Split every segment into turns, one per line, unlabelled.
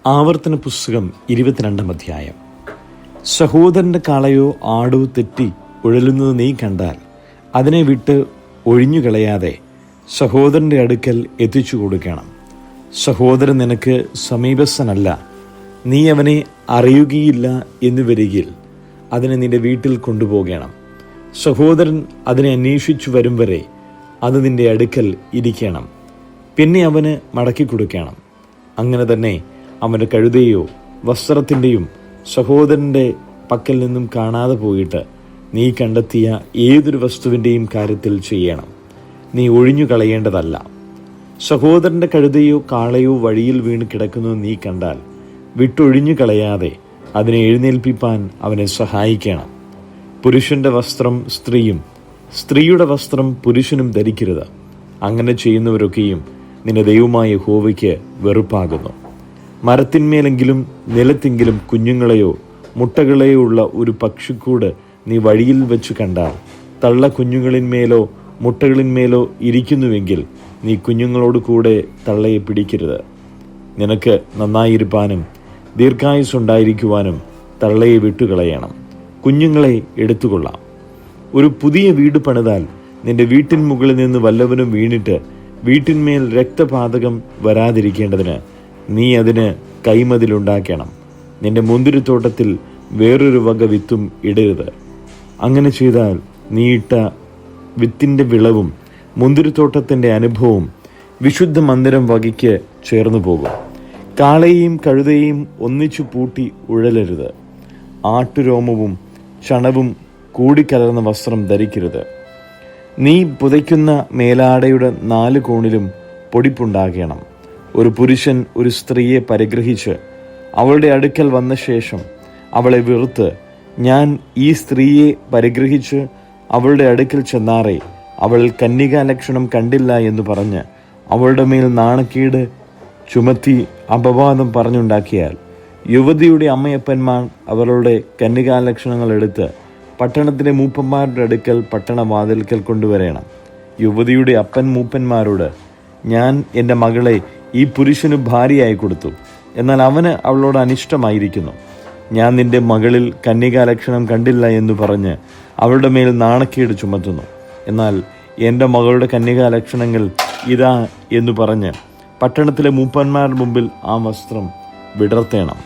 ആവർത്തന പുസ്തകം 22 അധ്യായം. സഹോദരന്റെ കാളയോ ആടോ തെറ്റി ഉഴലുന്നത് നീ കണ്ടാൽ അതിനെ വിട്ട് ഒഴിഞ്ഞുകളയാതെ സഹോദരന്റെ അടുക്കൽ എത്തിച്ചു കൊടുക്കണം. സഹോദരൻ നിനക്ക് സമീപസ്ഥനല്ല, നീ അവനെ അറിയുകയില്ല എന്ന് വരികിൽ അതിനെ നിന്റെ വീട്ടിൽ കൊണ്ടുപോകണം. സഹോദരൻ അതിനെ അന്വേഷിച്ചു വരും വരെ അത് നിന്റെ അടുക്കൽ ഇരിക്കണം. പിന്നെ അവന് മടക്കി കൊടുക്കണം. അങ്ങനെ തന്നെ അവൻ്റെ കഴുതയോ വസ്ത്രത്തിൻ്റെയും സഹോദരൻ്റെ പക്കൽ നിന്നും കാണാതെ പോയിട്ട് നീ കണ്ടെത്തിയ ഏതൊരു വസ്തുവിൻ്റെയും കാര്യത്തിൽ ചെയ്യണം. നീ ഒഴിഞ്ഞു കളയേണ്ടതല്ല. സഹോദരൻ്റെ കഴുതയോ കാളയോ വഴിയിൽ വീണ് കിടക്കുന്നത് നീ കണ്ടാൽ വിട്ടൊഴിഞ്ഞു കളയാതെ അതിനെ എഴുന്നേൽപ്പിപ്പാൻ അവനെ സഹായിക്കണം. പുരുഷന്റെ വസ്ത്രം സ്ത്രീയും സ്ത്രീയുടെ വസ്ത്രം പുരുഷനും ധരിക്കരുത്. അങ്ങനെ ചെയ്യുന്നവരൊക്കെയും നിന്റെ ദൈവമായ യഹോവയ്ക്ക് വെറുപ്പാകുന്നു. മരത്തിന്മേലെങ്കിലും നിലത്തെങ്കിലും കുഞ്ഞുങ്ങളെയോ മുട്ടകളെയോ ഉള്ള ഒരു പക്ഷിക്കൂട് നീ വഴിയിൽ വെച്ച് കണ്ടാൽ തള്ള കുഞ്ഞുങ്ങളിന്മേലോ മുട്ടകളിന്മേലോ ഇരിക്കുന്നുവെങ്കിൽ നീ കുഞ്ഞുങ്ങളോട് കൂടെ തള്ളയെ പിടിക്കരുത്. നിനക്ക് നന്നായിരിക്കാനും ദീർഘായുസ്സുണ്ടായിരിക്കുവാനും തള്ളയെ വിട്ടുകളയണം. കുഞ്ഞുങ്ങളെ എടുത്തുകൊള്ളാം. ഒരു പുതിയ വീട് പണിതാൽ നിന്റെ വീട്ടിൻ മുകളിൽ നിന്ന് വല്ലവനും വീണിട്ട് വീട്ടിന്മേൽ രക്തപാതകം വരാതിരിക്കേണ്ടതിന് നീ അതിന് കൈമതിലുണ്ടാക്കണം. നിന്റെ മുന്തിരിത്തോട്ടത്തിൽ വേറൊരു വക വിത്തും ഇടരുത്. അങ്ങനെ ചെയ്താൽ നീ ഇട്ട വിത്തിൻ്റെ വിളവും മുന്തിരിത്തോട്ടത്തിൻ്റെ അനുഭവവും വിശുദ്ധ മന്ദിരം വകയ്ക്ക് ചേർന്നു പോകും. കാളയെയും കഴുതയെയും ഒന്നിച്ചു പൂട്ടി ഉഴലരുത്. ആട്ടുരോമവും ചണവും കൂടിക്കലർന്ന വസ്ത്രം ധരിക്കരുത്. നീ പുതയ്ക്കുന്ന മേലാടയുടെ 4 കോണിലും പൊടിപ്പുണ്ടാകണം. ഒരു പുരുഷൻ ഒരു സ്ത്രീയെ പരിഗ്രഹിച്ച് അവളുടെ അടുക്കൽ വന്ന ശേഷം അവളെ വെറുത്ത്, ഞാൻ ഈ സ്ത്രീയെ പരിഗ്രഹിച്ച് അവളുടെ അടുക്കൽ ചെന്നാറേ അവൾ കന്യകാലക്ഷണം കണ്ടില്ല എന്ന് പറഞ്ഞ് അവളുടെ മേൽ നാണക്കേട് ചുമത്തി അപവാദം പറഞ്ഞുണ്ടാക്കിയാൽ യുവതിയുടെ അമ്മയപ്പന്മാർ അവളുടെ കന്യകാലക്ഷണങ്ങൾ എടുത്ത് പട്ടണത്തിലെ മൂപ്പന്മാരുടെ അടുക്കൽ പട്ടണവാതിൽക്കൽ കൊണ്ടുവരണം. യുവതിയുടെ അപ്പൻ മൂപ്പന്മാരോട്, ഞാൻ എൻ്റെ മകളെ ഈ പുരുഷന് ഭാര്യയായി കൊടുത്തു, എന്നാൽ അവന് അവളോട് അനിഷ്ടമായിരിക്കുന്നു. ഞാൻ നിന്റെ മകളിൽ കന്യകാലക്ഷണം കണ്ടില്ല എന്ന് പറഞ്ഞ് അവളുടെ മേൽ നാണക്കേട് ചുമത്തുന്നു. എന്നാൽ എൻ്റെ മകളുടെ കന്യകാലക്ഷണങ്ങൾ ഇതാ എന്ന് പറഞ്ഞ് പട്ടണത്തിലെ മൂപ്പന്മാരുടെ മുമ്പിൽ ആ വസ്ത്രം വിടർത്തേണം.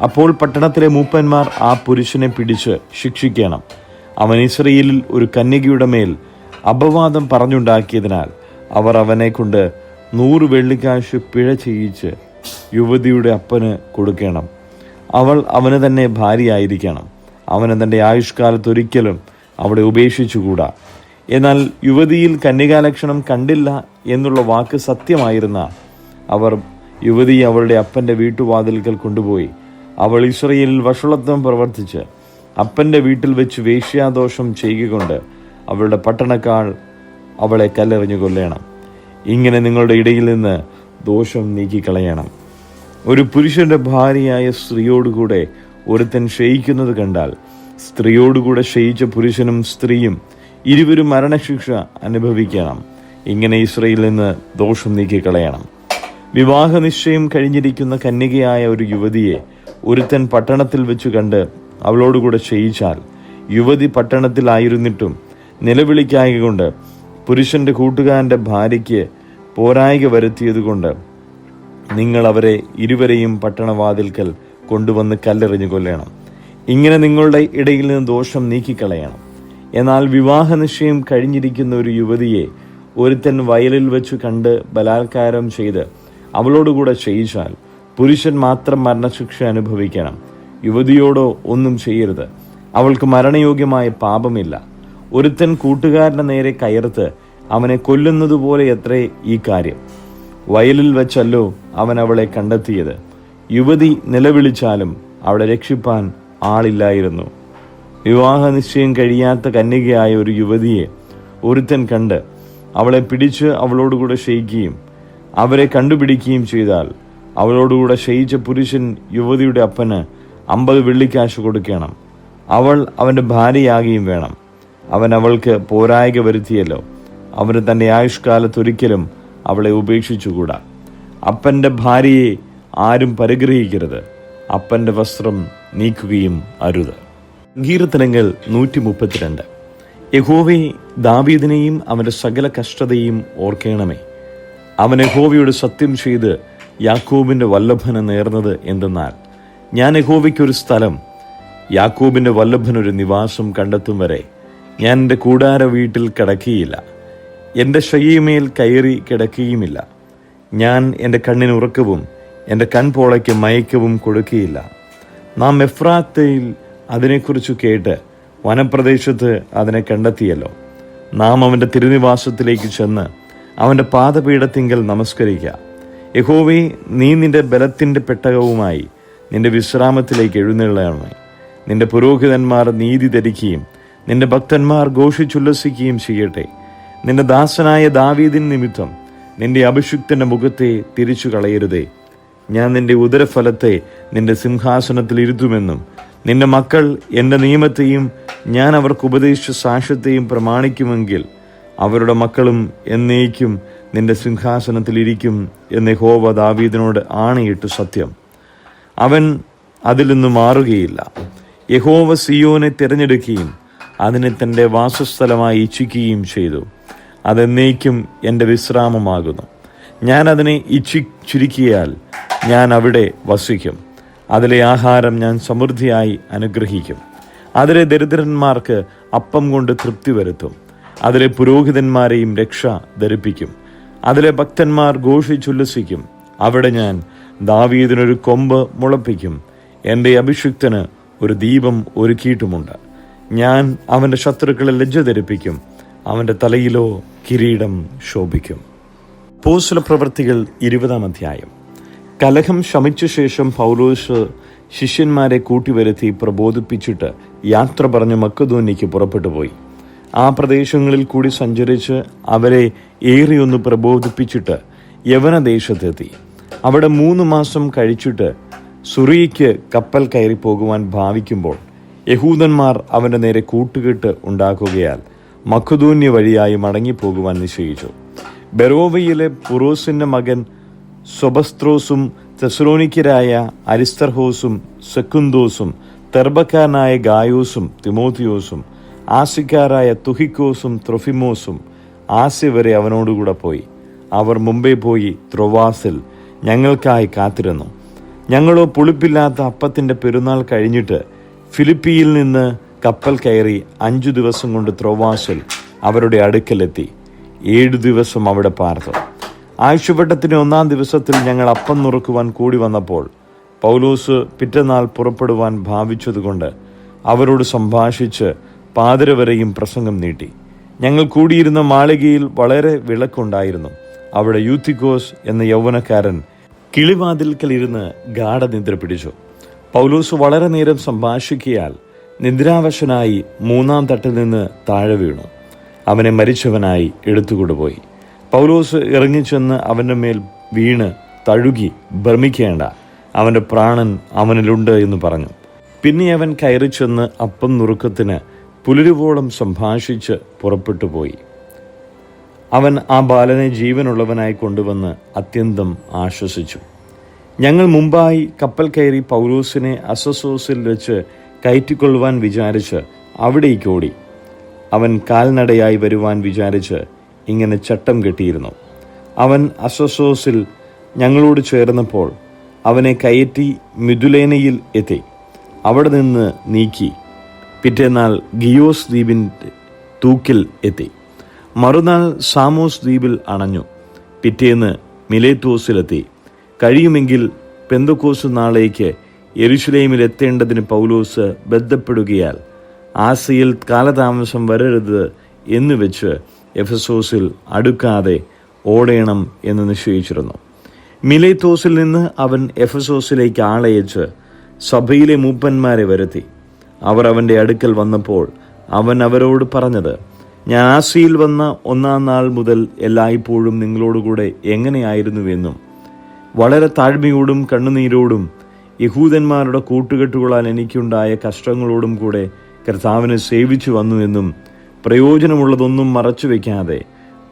അപ്പോൾ പട്ടണത്തിലെ മൂപ്പന്മാർ ആ പുരുഷനെ പിടിച്ച് ശിക്ഷിക്കണം. അവൻ ഇസ്രയേലിൽ ഒരു കന്യകയുടെ മേൽ അപവാദം പറഞ്ഞുണ്ടാക്കിയതിനാൽ അവർ അവനെ കൊണ്ട് 100 വെള്ളിക്കാശ് പിഴ ചെയ്യിച്ച് യുവതിയുടെ അപ്പന് കൊടുക്കണം. അവൾ അവന് തന്നെ ഭാര്യയായിരിക്കണം. അവന് തൻ്റെ ആയുഷ്കാലത്തൊരിക്കലും അവളെ ഉപേക്ഷിച്ചുകൂടാ. എന്നാൽ യുവതിയിൽ കന്യകാലക്ഷണം കണ്ടില്ല എന്നുള്ള വാക്ക് സത്യമായിരുന്ന അവർ യുവതിയെ അവളുടെ അപ്പൻ്റെ വീട്ടുവാതിൽക്കൽ കൊണ്ടുപോയി അവൾ ഇസ്രയേലിൽ വഷളത്വം പ്രവർത്തിച്ച് അപ്പൻ്റെ വീട്ടിൽ വെച്ച് വേശ്യാദോഷം ചെയ്യുകൊണ്ട് അവളുടെ പട്ടണക്കാൾ അവളെ കല്ലെറിഞ്ഞു കൊല്ലണം. ഇങ്ങനെ നിങ്ങളുടെ ഇടയിൽ നിന്ന് ദോഷം നീക്കിക്കളയണം. ഒരു പുരുഷന്റെ ഭാര്യയായ സ്ത്രീയോടുകൂടെ ഒരുത്തൻ ക്ഷയിക്കുന്നത് കണ്ടാൽ സ്ത്രീയോടുകൂടെ ക്ഷയിച്ച പുരുഷനും സ്ത്രീയും ഇരുവരും മരണശിക്ഷ അനുഭവിക്കണം. ഇങ്ങനെ ഇസ്രയേലിൽ നിന്ന് ദോഷം നീക്കിക്കളയണം. വിവാഹ നിശ്ചയം കഴിഞ്ഞിരിക്കുന്ന കന്യകയായ ഒരു യുവതിയെ ഒരുത്തൻ പട്ടണത്തിൽ വെച്ച് കണ്ട് അവളോടുകൂടെ ക്ഷയിച്ചാൽ യുവതി പട്ടണത്തിലായിരുന്നിട്ടും നിലവിളിക്കായകൊണ്ട് പുരുഷന്റെ കൂട്ടുകാരൻ്റെ ഭാര്യയ്ക്ക് പോരായ്ക വരുത്തിയതുകൊണ്ട് നിങ്ങൾ അവരെ ഇരുവരെയും പട്ടണവാതിൽക്കൽ കൊണ്ടുവന്ന് കല്ലെറിഞ്ഞു കൊല്ലണം. ഇങ്ങനെ നിങ്ങളുടെ ഇടയിൽ നിന്ന് ദോഷം നീക്കിക്കളയണം. എന്നാൽ വിവാഹ നിശ്ചയം കഴിഞ്ഞിരിക്കുന്ന ഒരു യുവതിയെ ഒരുത്തൻ വയലിൽ വെച്ച് കണ്ട് ബലാത്കാരം ചെയ്ത് അവളോടുകൂടെ ക്ഷയിച്ചാൽ പുരുഷൻ മാത്രം മരണശിക്ഷ അനുഭവിക്കണം. യുവതിയോടോ ഒന്നും ചെയ്യരുത്. അവൾക്ക് മരണയോഗ്യമായ പാപമില്ല. ഒരുത്തൻ കൂട്ടുകാരൻ്റെ നേരെ കയർത്ത് അവനെ കൊല്ലുന്നതുപോലെ എത്രേ ഈ കാര്യം. വയലിൽ വെച്ചല്ലോ അവൻ അവളെ കണ്ടെത്തിയത്. യുവതി നിലവിളിച്ചാലും അവളെ രക്ഷിപ്പാൻ ആളില്ലായിരുന്നു. വിവാഹ നിശ്ചയം കഴിയാത്ത കന്യകയായ ഒരു യുവതിയെ ഒരുത്തൻ കണ്ട് അവളെ പിടിച്ച് അവളോടുകൂടെ ക്ഷയിക്കുകയും അവരെ കണ്ടുപിടിക്കുകയും ചെയ്താൽ അവളോടുകൂടെ ക്ഷയിച്ച പുരുഷൻ യുവതിയുടെ അപ്പന് 50 വെള്ളിക്കാശ് കൊടുക്കണം. അവൾ അവൻ്റെ ഭാര്യയാകുകയും വേണം. അവൻ അവൾക്ക് പോരായ്ക വരുത്തിയല്ലോ. അവന് തൻ്റെ ആയുഷ്കാലത്തൊരിക്കലും അവളെ ഉപേക്ഷിച്ചുകൂടാ. അപ്പൻ്റെ ഭാര്യയെ ആരും പരിഗ്രഹിക്കരുത്. അപ്പൻ്റെ വസ്ത്രം നീക്കുകയും അരുത്. കീർത്തനങ്ങൾ 132. യഹോവേ, ദാവീദിനെയും അവൻ്റെ സകല കഷ്ടതയും ഓർക്കണമേ. അവൻ യഹോവയോട് സത്യം ചെയ്ത് യാക്കോബിൻ്റെ വല്ലഭന് നേർന്നത് എന്തെന്നാൽ, ഞാൻ യഹോവയ്ക്കൊരു സ്ഥലം, യാക്കോബിൻ്റെ വല്ലഭനൊരു നിവാസം കണ്ടെത്തും വരെ ഞാൻ എൻ്റെ കൂടാര വീട്ടിൽ കിടക്കുകയില്ല, എൻ്റെ ശയ്യമേൽ കയറി കിടക്കുകയുമില്ല. ഞാൻ എൻ്റെ കണ്ണിന് ഉറക്കവും എൻ്റെ കൺപോളയ്ക്ക് മയക്കവും കൊടുക്കുകയില്ല. നാം എഫ്രാത്തയിൽ അതിനെക്കുറിച്ച് കേട്ട് വനപ്രദേശത്ത് അതിനെ കണ്ടെത്തിയല്ലോ. നാം അവൻ്റെ തിരുനിവാസത്തിലേക്ക് ചെന്ന് അവൻ്റെ പാദപീഠത്തിങ്കൽ നമസ്കരിക്കുക. യഹോവേ, നീ നിന്റെ ബലത്തിൻ്റെ പെട്ടകവുമായി നിന്റെ വിശ്രാമത്തിലേക്ക് എഴുന്നള്ളണമേ. നിന്റെ പുരോഹിതന്മാർ നീതി ധരിക്കുകയും നിന്റെ ഭക്തന്മാർ ഘോഷിച്ചുല്ലസിക്കുകയും ചെയ്യട്ടെ. നിന്റെ ദാസനായ ദാവീദിൻ നിമിത്തം നിന്റെ അഭിഷിക്തന്റെ മുഖത്തെ തിരിച്ചു കളയരുതേ. ഞാൻ നിന്റെ ഉദരഫലത്തെ നിന്റെ സിംഹാസനത്തിൽ ഇരുത്തുമെന്നും നിന്റെ മക്കൾ എൻ്റെ നിയമത്തെയും ഞാൻ അവർക്ക് ഉപദേശിച്ച സാക്ഷ്യത്തെയും പ്രമാണിക്കുമെങ്കിൽ അവരുടെ മക്കളും എന്നേക്കും നിന്റെ സിംഹാസനത്തിൽ ഇരിക്കും എന്ന് യഹോവ ദാവീദിനോട് ആണയിട്ട് സത്യം. അവൻ അതിൽ നിന്ന് മാറുകയില്ല. യഹോവ സിയോനെ തിരഞ്ഞെടുക്കുകയും അതിനെ തൻ്റെ വാസസ്ഥലമായി ഇച്ഛിക്കുകയും ചെയ്തു. അതെന്നേക്കും എൻ്റെ വിശ്രാമമാകുന്നു. ഞാൻ അതിനെ ഇച്ഛിച്ചിരിക്കിയാൽ ഞാൻ അവിടെ വസിക്കും. അതിലെ ആഹാരം ഞാൻ സമൃദ്ധിയായി അനുഗ്രഹിക്കും. അതിലെ ദരിദ്രന്മാർക്ക് അപ്പം കൊണ്ട് തൃപ്തി വരുത്തും. അതിലെ പുരോഹിതന്മാരെയും രക്ഷ ധരിപ്പിക്കും. അതിലെ ഭക്തന്മാർ ഘോഷിച്ചുല്ലസിക്കും. അവിടെ ഞാൻ ദാവീദിനൊരു കൊമ്പ് മുളപ്പിക്കും. എൻ്റെ അഭിഷിക്തന് ഒരു ദീപം ഒരുക്കിയിട്ടുമുണ്ട്. ഞാൻ അവൻ്റെ ശത്രുക്കളെ ലജ്ജ ധരിപ്പിക്കും. അവൻ്റെ തലയിലോ കിരീടം ശോഭിക്കും. അപ്പോസ്തലപ്രവൃത്തികൾ 20-ാം അധ്യായം. കലഹം ശമിച്ച ശേഷം പൗലോസ് ശിഷ്യന്മാരെ കൂട്ടിവരുത്തി പ്രബോധിപ്പിച്ചിട്ട് യാത്ര പറഞ്ഞ് മക്കെദോന്യയ്ക്ക് പുറപ്പെട്ടു പോയി. ആ പ്രദേശങ്ങളിൽ കൂടി സഞ്ചരിച്ച് അവരെ ഏറിയൊന്ന് പ്രബോധിപ്പിച്ചിട്ട് യവനദേശത്തെത്തി. അവിടെ 3 മാസം കഴിച്ചിട്ട് സുറിയയ്ക്ക് കപ്പൽ കയറി പോകുവാൻ ഭാവിക്കുമ്പോൾ യഹൂദന്മാർ അവൻ്റെ നേരെ കൂട്ടുകെട്ട് ഉണ്ടാക്കുകയാൽ മക്കെദോന്യ വഴിയായി മടങ്ങിപ്പോകുവാൻ നിശ്ചയിച്ചു. ബെറോവയിലെ പുറോസിന്റെ മകൻ സൊബസ്ത്രോസും തെസ്സലോനിക്കരായ അരിസ്തർഹോസും സെക്കുന്തോസും തെർബക്കാരനായ ഗായോസും തിമോത്തിയോസും ആസിക്കാരായ തുഹിക്കോസും ത്രൊഫിമോസും ആസ്യ വരെ അവനോടുകൂടെ പോയി. അവർ മുമ്പേ പോയി ത്രോവാസിൽ ഞങ്ങൾക്കായി കാത്തിരുന്നു. ഞങ്ങളോ പുളിപ്പില്ലാത്ത അപ്പത്തിൻ്റെ പെരുന്നാൾ കഴിഞ്ഞിട്ട് ഫിലിപ്പിയിൽ നിന്ന് കപ്പൽ കയറി 5 ദിവസം കൊണ്ട് ത്രോവാസിൽ അവരുടെ അടുക്കലെത്തി 7 ദിവസം അവിടെ പാർത്തു. ആഴ്ചവട്ടത്തിന് 1-ാം ദിവസത്തിൽ ഞങ്ങൾ അപ്പം നുറുക്കുവാൻ കൂടി വന്നപ്പോൾ പൗലോസ് പിറ്റന്നാൾ പുറപ്പെടുവാൻ ഭാവിച്ചതുകൊണ്ട് അവരോട് സംഭാഷിച്ച് പാതിര വരെയും പ്രസംഗം നീട്ടി. ഞങ്ങൾ കൂടിയിരുന്ന മാളികയിൽ വളരെ വിളക്കുണ്ടായിരുന്നു. അവിടെ യൂത്തിക്കോസ് എന്ന യൗവനക്കാരൻ കിളിവാതിൽക്കലിരുന്ന് ഗാഠനിദ്ര പിടിച്ചു. പൗലോസ് വളരെ നേരം സംഭാഷിക്കയാൽ നിദ്രാവശനായി 3-ാം തട്ടിൽ നിന്ന് താഴെ വീണു. അവനെ മരിച്ചവനായി എടുത്തുകൊണ്ടുപോയി. പൗലോസ് ഇറങ്ങിച്ചെന്ന് അവൻ്റെ മേൽ വീണ് തഴുകി, ഭ്രമിക്കേണ്ട, അവൻ്റെ പ്രാണൻ അവനിലുണ്ട് എന്ന് പറഞ്ഞു. പിന്നെ അവൻ കയറി ചെന്ന് അപ്പം നുറുക്കത്തിന് പുലരുവോളം സംഭാഷിച്ച് പുറപ്പെട്ടു പോയി. അവൻ ആ ബാലനെ ജീവനുള്ളവനായി കൊണ്ടുവന്ന് അത്യന്തം ആശ്വസിച്ചു. ഞങ്ങൾ മുമ്പായി കപ്പൽ കയറി പൗലോസിനെ അസ്സോസിൽ വെച്ച് കയറ്റിക്കൊള്ളുവാൻ വിചാരിച്ച് അവിടേക്ക് ഓടി. അവൻ കാൽനടയായി വരുവാൻ വിചാരിച്ച് ഇങ്ങനെ ചട്ടം കെട്ടിയിരുന്നു. അവൻ അസ്സോസിൽ ഞങ്ങളോട് ചേർന്നപ്പോൾ അവനെ കയറ്റി മിഥുലേനയിൽ എത്തി. അവിടെ നിന്ന് നീക്കി പിറ്റേന്നാൾ ഗിയോസ് ദ്വീപിൻ്റെ തൂക്കിൽ എത്തി. മറുനാൾ സാമോസ് ദ്വീപിൽ അണഞ്ഞു. പിറ്റേന്ന് മിലേത്തോസിലെത്തി. കഴിയുമെങ്കിൽ പെന്തക്കോസ് നാളേക്ക് യെരുശലേമിൽ എത്തേണ്ടതിന് പൗലോസ് ബന്ധപ്പെടുകയാൽ ആസിയയിൽ കാലതാമസം വരരുത് എന്ന് വെച്ച് എഫെസോസിൽ അടുക്കാതെ ഓടേണം എന്ന് നിശ്ചയിച്ചിരുന്നു. മിലേത്തോസിൽ നിന്ന് അവൻ എഫെസോസിലേക്ക് ആളയച്ച് സഭയിലെ മൂപ്പന്മാരെ വരുത്തി. അവർ അവൻ്റെ അടുക്കൽ വന്നപ്പോൾ അവൻ അവരോട് പറഞ്ഞത്, ഞാൻ ആസിയിൽ വന്ന 1-ാം നാൾ മുതൽ എല്ലായ്പ്പോഴും നിങ്ങളോടുകൂടെ എങ്ങനെയായിരുന്നുവെന്നും വളരെ താഴ്മയോടും കണ്ണുനീരോടും യഹൂദന്മാരുടെ കൂട്ടുകെട്ടുകളാൽ എനിക്കുണ്ടായ കഷ്ടങ്ങളോടും കൂടെ കർത്താവിനെ സേവിച്ചു വന്നുവെന്നും പ്രയോജനമുള്ളതൊന്നും മറച്ചു വയ്ക്കാതെ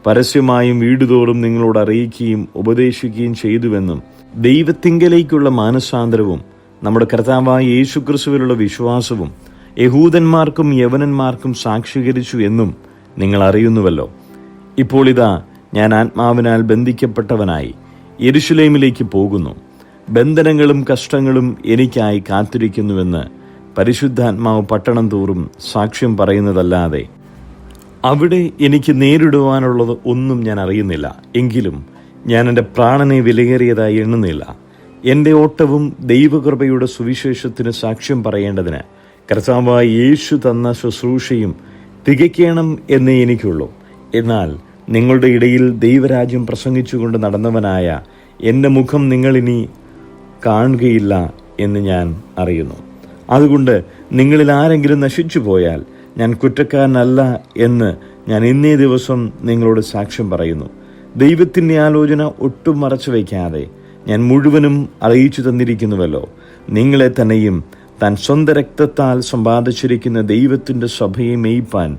പരസ്യമായും വീടുതോറും നിങ്ങളോട് അറിയിക്കുകയും ഉപദേശിക്കുകയും ചെയ്തുവെന്നും ദൈവത്തിങ്കലേക്കുള്ള മാനസാന്തരവും നമ്മുടെ കർത്താവായ യേശുക്രിസ്തുവിലുള്ള വിശ്വാസവും യഹൂദന്മാർക്കും യവനന്മാർക്കും സാക്ഷീകരിച്ചു എന്നും നിങ്ങൾ അറിയുന്നുവല്ലോ. ഇപ്പോൾ ഇതാ, ഞാൻ ആത്മാവിനാൽ ബന്ധിക്കപ്പെട്ടവനായി യെരുശലേമിലേക്ക് പോകുന്നു. ബന്ധനങ്ങളും കഷ്ടങ്ങളും എനിക്കായി കാത്തിരിക്കുന്നുവെന്ന് പരിശുദ്ധാത്മാവ് പട്ടണം തോറും സാക്ഷ്യം പറയുന്നതല്ലാതെ അവിടെ എനിക്ക് നേരിടുവാനുള്ളത് ഒന്നും ഞാൻ അറിയുന്നില്ല. എങ്കിലും ഞാൻ എൻ്റെ പ്രാണനെ വിലയേറിയതായി എണ്ണുന്നില്ല. എൻ്റെ ഓട്ടവും ദൈവകൃപയുടെ സുവിശേഷത്തിന് സാക്ഷ്യം പറയേണ്ടതിന് കർത്താവായ യേശു തന്ന ശുശ്രൂഷയും തികയ്ക്കണം എന്നേ എനിക്കുള്ളൂ. എന്നാൽ നിങ്ങളുടെ ഇടയിൽ ദൈവരാജ്യം പ്രസംഗിച്ചുകൊണ്ട് നടന്നവനായ എൻ്റെ മുഖം നിങ്ങളിനി കാണുകയില്ല എന്ന് ഞാൻ അറിയുന്നു. അതുകൊണ്ട് നിങ്ങളിൽ ആരെങ്കിലും നശിച്ചു പോയാൽ ഞാൻ കുറ്റക്കാരനല്ല എന്ന് ഞാൻ ഇന്നേ ദിവസം നിങ്ങളോട് സാക്ഷ്യം പറയുന്നു. ദൈവത്തിൻ്റെ ആലോചന ഒട്ടും മറച്ചു വയ്ക്കാതെ ഞാൻ മുഴുവനും അറിയിച്ചു തന്നിരിക്കുന്നുവല്ലോ. നിങ്ങളെ തന്നെയും താൻ സ്വന്തം രക്തത്താൽ സമ്പാദിച്ചിരിക്കുന്ന ദൈവത്തിൻ്റെ സഭയെ മേയ്പ്പാൻ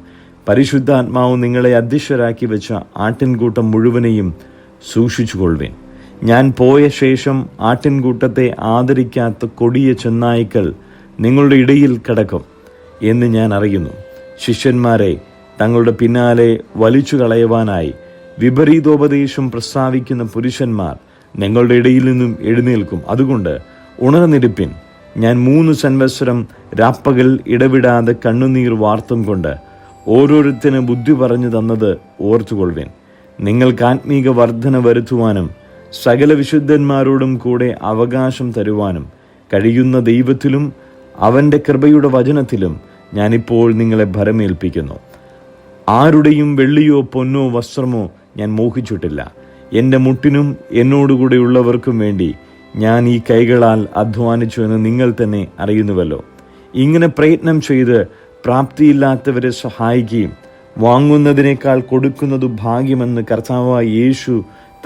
പരിശുദ്ധാത്മാവ് നിങ്ങളെ അധ്യക്ഷരാക്കി വെച്ച ആട്ടിൻകൂട്ടം മുഴുവനെയും സൂക്ഷിച്ചുകൊള്ളുവിൻ. ഞാൻ പോയ ശേഷം ആട്ടിൻകൂട്ടത്തെ ആദരിക്കാത്ത കൊടിയ ചെന്നായ്ക്കൾ നിങ്ങളുടെ ഇടയിൽ കിടക്കും എന്ന് ഞാൻ അറിയുന്നു. ശിഷ്യന്മാരെ തങ്ങളുടെ പിന്നാലെ വലിച്ചു കളയുവാനായി വിപരീതോപദേശം പ്രസ്താവിക്കുന്ന പുരുഷന്മാർ നിങ്ങളുടെ ഇടയിൽ നിന്നും എഴുന്നേൽക്കും. അതുകൊണ്ട് ഉണർന്നിരിപ്പിൻ. ഞാൻ 3 സംവത്സരം രാപ്പകൽ ഇടവിടാതെ കണ്ണുനീർ വാർത്തും കൊണ്ട് ഓരോരുത്തന് ബുദ്ധി പറഞ്ഞു തന്നത് ഓർത്തുകൊള്ളുവിൻ. നിങ്ങൾക്ക് ആത്മീക വർധന വരുത്തുവാനും സകല വിശുദ്ധന്മാരോടും കൂടെ അവകാശം തരുവാനും കഴിയുന്ന ദൈവത്തിലും അവൻ്റെ കൃപയുടെ വചനത്തിലും ഞാനിപ്പോൾ നിങ്ങളെ ഭരമേൽപ്പിക്കുന്നു. ആരുടെയും വെള്ളിയോ പൊന്നോ വസ്ത്രമോ ഞാൻ മോഹിച്ചിട്ടില്ല. എൻ്റെ മുട്ടിനും എന്നോടുകൂടെയുള്ളവർക്കും വേണ്ടി ഞാൻ ഈ കൈകളാൽ അധ്വാനിച്ചു എന്ന് നിങ്ങൾ തന്നെ അറിയുന്നുവല്ലോ. ഇങ്ങനെ പ്രയത്നം ചെയ്ത് പ്രാപ്തിയില്ലാത്തവരെ സഹായിക്കുകയും വാങ്ങുന്നതിനേക്കാൾ കൊടുക്കുന്നത് ഭാഗ്യമെന്ന് കർത്താവായ യേശു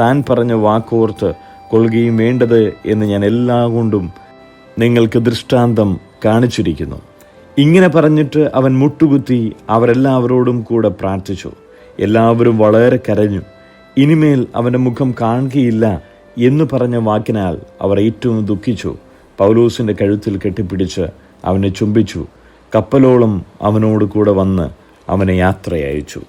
താൻ പറഞ്ഞ വാക്കോർത്ത് കൊള്ളുകയും വേണ്ടത് എന്ന് ഞാൻ കൊണ്ടും നിങ്ങൾക്ക് ദൃഷ്ടാന്തം കാണിച്ചിരിക്കുന്നു. ഇങ്ങനെ പറഞ്ഞിട്ട് അവൻ മുട്ടുകുത്തി അവരെല്ലാവരോടും കൂടെ പ്രാർത്ഥിച്ചു. എല്ലാവരും വളരെ കരഞ്ഞു. ഇനിമേൽ അവൻ്റെ മുഖം കാണുകയില്ല എന്ന് പറഞ്ഞ വാക്കിനാൽ അവർ ഏറ്റവും ദുഃഖിച്ചു. പൗലോസിൻ്റെ കഴുത്തിൽ കെട്ടിപ്പിടിച്ച് അവനെ ചുംബിച്ചു. കപ്പലോളം അവനോട് കൂടെ വന്ന് അവനെ യാത്രയയച്ചു.